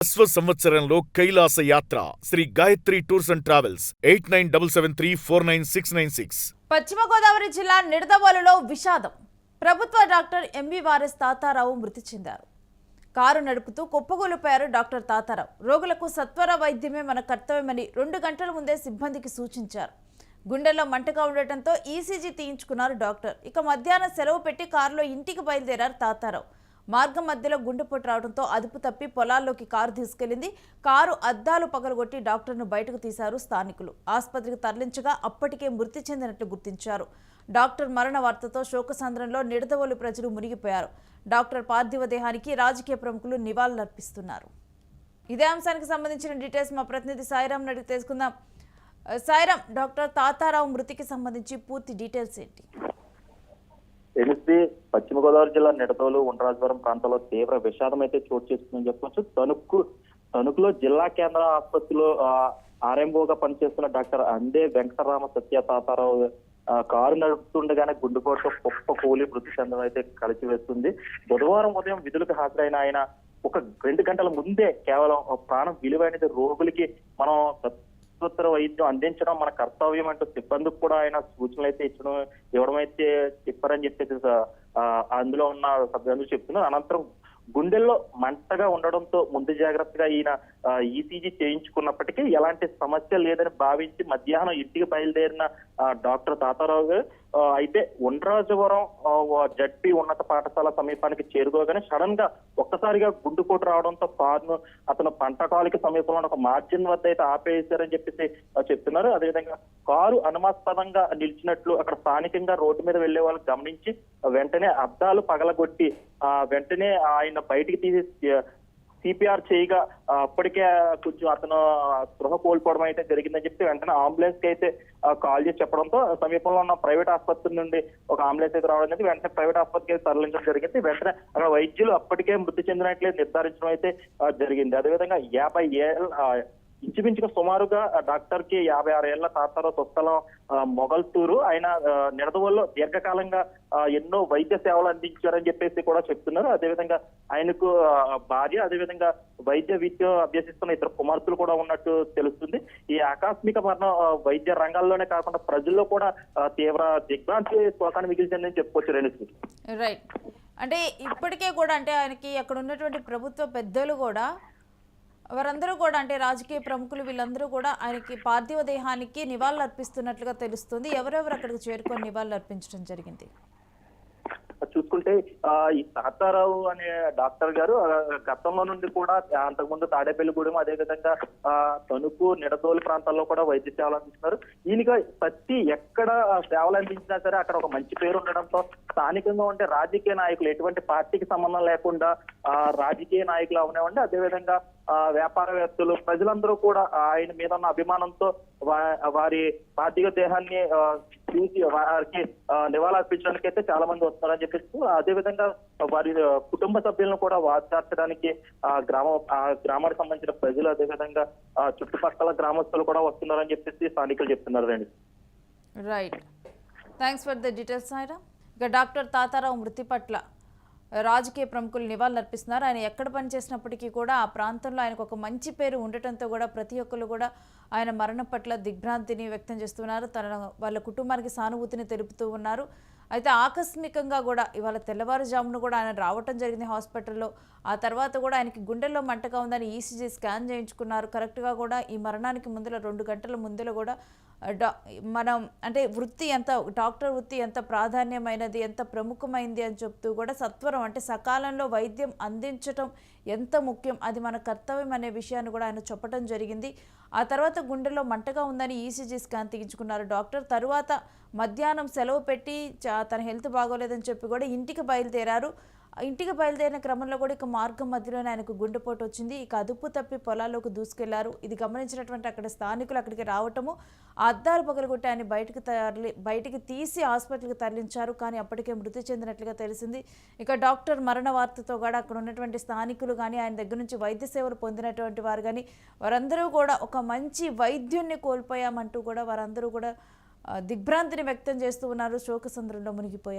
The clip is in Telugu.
సంవత్సరంలో కైలాస యాత్ర Shri Gayatri Tours and Travels 8977349696. పశ్చిమ గోదావరి జిల్లా నిడదవోలులో విషాదం. ప్రభుత్వ డాక్టర్ ఎంబీఆర్ఎస్ తాతారావు మృతి చెందారు. కారు నడుపుతూ కుప్పగూలిపోయారు డాక్టర్ తాతారావు. రోగులకు సత్వర వైద్యమే మన కర్తవ్యమని 2 గంటల ముందే సిబ్బందికి సూచించారు. గుండెల్లో మంటగా ఉండటంతో ఈసీజీ తీయించుకున్నారు డాక్టర్. ఇక మధ్యాహ్నం సెలవు పెట్టి కారులో ఇంటికి బయలుదేరారు తాతారావు. మార్గం మధ్యలో గుండెపోటు రావడంతో అదుపు తప్పి పొలాల్లోకి కారు తీసుకెళ్లింది. కారు అద్దాలు పగలగొట్టి డాక్టర్ను బయటకు తీశారు స్థానికులు. ఆసుపత్రికి తరలించగా అప్పటికే మృతి చెందినట్లు గుర్తించారు. డాక్టర్ మరణ వార్తతో శోకసంద్రంలో నిడదవోలు ప్రజలు మునిగిపోయారు. డాక్టర్ పార్థివ దేహానికి రాజకీయ ప్రముఖులు నివాళులర్పిస్తున్నారు. ఇదే అంశానికి సంబంధించిన డీటెయిల్స్ మా ప్రతినిధి సాయిరాం అడిగి తెలుసుకుందాం. సాయిరాం, డాక్టర్ తాతారావు మృతికి సంబంధించి పూర్తి డీటెయిల్స్ ఏంటి? తెలిసి పశ్చిమ గోదావరి జిల్లా నిడదవోలు ఉండ్రాజవరం ప్రాంతంలో తీవ్ర విషాదం అయితే చోటు చేసుకుందని చెప్పొచ్చు. తణుకులో జిల్లా కేంద్ర ఆసుపత్రిలో ఆర్ఎంఓగా పనిచేస్తున్న డాక్టర్ అందే వెంకటరామ సత్య తాతారావు కారు నడుపుతుండగానే గుండెపోటుతో కుప్ప కూలి మృతి చెందడం అయితే కలిసివేస్తుంది. బుధవారం ఉదయం విధులకు హాజరైన ఆయన ఒక 2 గంటల ముందే కేవలం ప్రాణం విలువైనది, రోగులకి మనం ఉత్తర వైద్యం అందించడం మన కర్తవ్యం అంటూ సిబ్బందికి కూడా ఆయన సూచనలు అయితే ఇవ్వడం అయితే చెప్పారని చెప్పేసి అందులో ఉన్న సభ్యులు చెప్తున్నారు. అనంతరం గుండెల్లో మంటగా ఉండడంతో ముందు జాగ్రత్తగా ఈయన ఈసీజీ చేయించుకున్నప్పటికీ ఎలాంటి సమస్య లేదని భావించి మధ్యాహ్నం ఇంటికి బయలుదేరిన డాక్టర్ తాతారావు అయితే ఉండ్రాజవరం జడ్పీ ఉన్నత పాఠశాల సమీపానికి చేరుకోగానే సడన్ గా ఒక్కసారిగా గుండెపోటు రావడంతో కారును అతను పంటకాలకి సమీపంలో ఒక మార్జిన్ వద్ద అయితే ఆపేశారని చెప్పేసి చెప్తున్నారు. అదేవిధంగా కారు అనుమాస్పదంగా నిలిచినట్లు అక్కడ స్థానికంగా రోడ్డు మీద వెళ్లే వాళ్ళు గమనించి వెంటనే అద్దాలు పగలగొట్టి వెంటనే ఆయన బయటికి తీసి సిపిఆర్ చేయగా అప్పటికే కొంచెం అతను స్పృహ కోల్పోవడం అయితే జరిగిందని చెప్పి వెంటనే అంబులెన్స్ కి అయితే కాల్ చేసి చెప్పడంతో సమీపంలో ఉన్న ప్రైవేట్ ఆసుపత్రి నుండి ఒక అంబులెన్స్ అయితే రావడం జరిగింది. వెంటనే ప్రైవేట్ ఆసుపత్రికి తరలించడం జరిగింది. వెంటనే అక్కడ వైద్యులు అప్పటికే మృతి చెందినట్లే నిర్ధారించడం అయితే జరిగింది. అదేవిధంగా 50 ఏళ్ళ ఇంచుమించుగా సుమారుగా డాక్టర్ కి 56 ఏళ్ల తాతారావు స్వస్థలం మొగల్తూరు. ఆయన నిడదవోలులో దీర్ఘకాలంగా ఎన్నో వైద్య సేవలు అందించారని చెప్పేసి కూడా చెప్తున్నారు. అదేవిధంగా ఆయనకు భార్య, అదేవిధంగా వైద్య విద్య అభ్యసిస్తున్న 2 కుమార్తెలు కూడా ఉన్నట్టు తెలుస్తుంది. ఈ ఆకస్మిక మరణం వైద్య రంగాల్లోనే కాకుండా ప్రజల్లో కూడా తీవ్ర దిగ్భ్రాంతి శోకాన్ని మిగిల్చిందని చెప్పుకోవచ్చు. రైట్, అంటే ఇప్పటికే కూడా అంటే ఆయనకి అక్కడ ఉన్నటువంటి ప్రభుత్వ పెద్దలు కూడా వారందరూ కూడా అంటే రాజకీయ ప్రముఖులు వీళ్ళందరూ కూడా ఆయనకి పార్థివ దేహానికి నివాళులు అర్పిస్తున్నట్లుగా తెలుస్తుంది. ఎవరెవరు అక్కడికి చేరుకొని నివాళులు అర్పించడం జరిగింది? చూసుకుంటే ఈ తాతారావు అనే డాక్టర్ గారు గతంలో నుండి కూడా అంతకుముందు తాడేపల్లిగూడెం, అదేవిధంగా తణుకు, నిడదవోలు ప్రాంతాల్లో కూడా వైద్య సేవలు అందిస్తున్నారు. ఈయనగా ప్రతి ఎక్కడ సేవలు అందించినా సరే అక్కడ ఒక మంచి పేరు ఉండడంతో స్థానికంగా ఉండే రాజకీయ నాయకులు ఎటువంటి పార్టీకి సంబంధం లేకుండా రాజకీయ నాయకులు అవనివ్వండి, అదేవిధంగా వ్యాపారవేత్తలు, ప్రజలందరూ కూడా ఆయన మీద ఉన్న అభిమానంతో వారి పార్థివ దేహాన్ని చూసి వారికి నివాళులర్పించడానికి అయితే చాలా మంది వస్తున్నారని చెప్పేసి, అదేవిధంగా వారి కుటుంబ సభ్యులను కూడా వార్చార్చడానికి గ్రామానికి సంబంధించిన ప్రజలు, అదేవిధంగా చుట్టుపక్కల గ్రామస్తులు కూడా వస్తున్నారని చెప్పేసి స్థానికులు చెప్తున్నారు. Right, thanks for the details సాయిరా. ఇక డాక్టర్ తాతారావు మృతి పట్ల రాజకీయ ప్రముఖులు నివాళులర్పిస్తున్నారు. ఆయన ఎక్కడ పనిచేసినప్పటికీ కూడా ఆ ప్రాంతంలో ఆయనకు ఒక మంచి పేరు ఉండటంతో కూడా ప్రతి ఒక్కరు కూడా ఆయన మరణం పట్ల దిగ్భ్రాంతిని వ్యక్తం చేస్తున్నారు. వాళ్ళ కుటుంబానికి సానుభూతిని తెలుపుతూ ఉన్నారు. అయితే ఆకస్మికంగా కూడా ఇవాళ తెల్లవారుజామును కూడా ఆయన రావటం జరిగింది హాస్పిటల్లో. ఆ తర్వాత కూడా ఆయనకి గుండెల్లో మంటగా ఉందని ఈసీజీ స్కాన్ చేయించుకున్నారు. కరెక్ట్గా కూడా ఈ మరణానికి ముందులో 2 గంటల ముందులో కూడా మనం అంటే వృత్తి ఎంత, డాక్టర్ వృత్తి ఎంత ప్రాధాన్యమైనది, ఎంత ప్రముఖమైంది అని చెప్తూ కూడా సత్వరం అంటే సకాలంలో వైద్యం అందించటం ఎంత ముఖ్యం, అది మన కర్తవ్యం అనే విషయాన్ని కూడా ఆయన చెప్పడం జరిగింది. ఆ తర్వాత గుండెలో మంటగా ఉందని ఈసీజీ స్కాన్ తీయించుకున్నారు డాక్టర్. తరువాత మధ్యాహ్నం సెలవు పెట్టి తన హెల్త్ బాగోలేదని చెప్పి కూడా ఇంటికి బయలుదేరారు. ఇంటికి బయలుదేరిన క్రమంలో కూడా ఇక మార్గం మధ్యలోనే ఆయనకు గుండెపోటు వచ్చింది. ఇక అదుపు తప్పి పొలాల్లోకి దూసుకెళ్లారు. ఇది గమనించినటువంటి అక్కడ స్థానికులు అక్కడికి రావటము, ఆ అద్దాలు పగలగొట్టి ఆయన బయటికి తీసి హాస్పిటల్కి తరలించారు. కానీ అప్పటికే మృతి చెందినట్లుగా తెలిసింది. ఇక డాక్టర్ మరణ వార్తతో కూడా అక్కడ ఉన్నటువంటి స్థానికులు కానీ ఆయన దగ్గర నుంచి వైద్య సేవలు పొందినటువంటి వారు కానీ వారందరూ కూడా ఒక మంచి వైద్యుణ్ణి కోల్పోయామంటూ కూడా వారందరూ కూడా దిగ్భ్రాంతిని వ్యక్తం చేస్తూ ఉన్నారు. శోకసంద్రంలో మునిగిపోయారు.